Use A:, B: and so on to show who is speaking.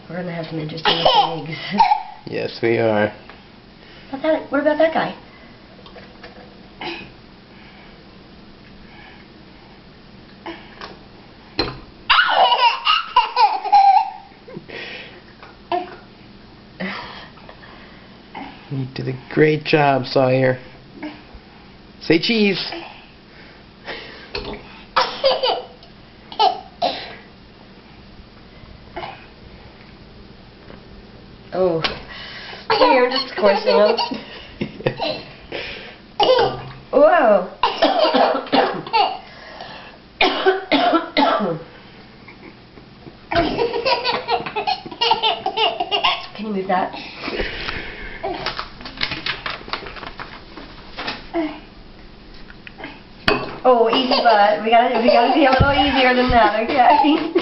A: We're gonna have some interesting eggs.
B: Yes, we are.
A: What about that guy?
B: You did a great job, Sawyer. Say cheese.
A: Oh. You're just squishing him. Whoa. Can you move that? Oh, easy butt. We gotta be a little easier than that, okay?